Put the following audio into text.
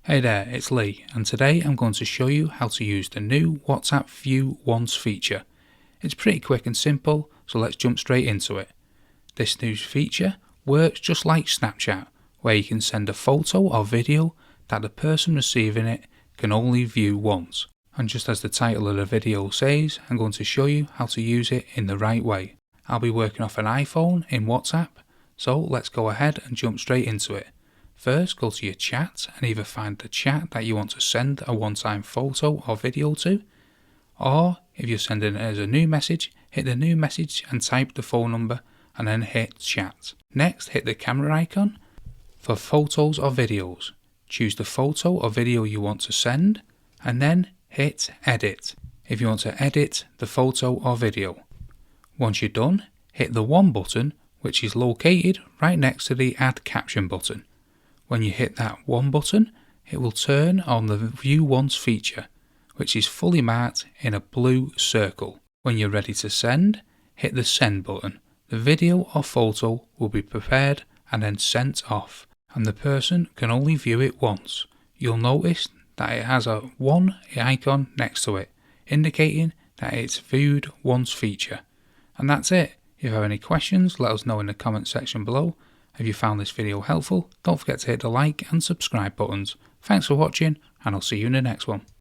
Hey there, it's Lee, and today I'm going to show you how to use the new WhatsApp View Once feature. It's pretty quick and simple, so let's jump straight into it. This new feature works just like Snapchat, where you can send a photo or video that the person receiving it can only view once. And just as the title of the video says, I'm going to show you how to use it in the right way. I'll be working off an iPhone in WhatsApp, so let's go ahead and jump straight into it. First, go to your chat and either find the chat that you want to send a one-time photo or video to, or if you're sending it as a new message, hit the new message and type the phone number and then hit chat. Next, hit the camera icon. For photos or videos, choose the photo or video you want to send and then hit edit if you want to edit the photo or video. Once you're done, hit the one button which is located right next to the add caption button. When you hit that one button, it will turn on the View Once feature, which is fully marked in a blue circle. When you're ready to send, hit the send button. The video or photo will be prepared and then sent off, and the person can only view it once. You'll notice that it has a one icon next to it, indicating that it's Viewed Once feature. And that's it. If you have any questions, let us know in the comment section below. If you found this video helpful, don't forget to hit the like and subscribe buttons. Thanks for watching, and I'll see you in the next one.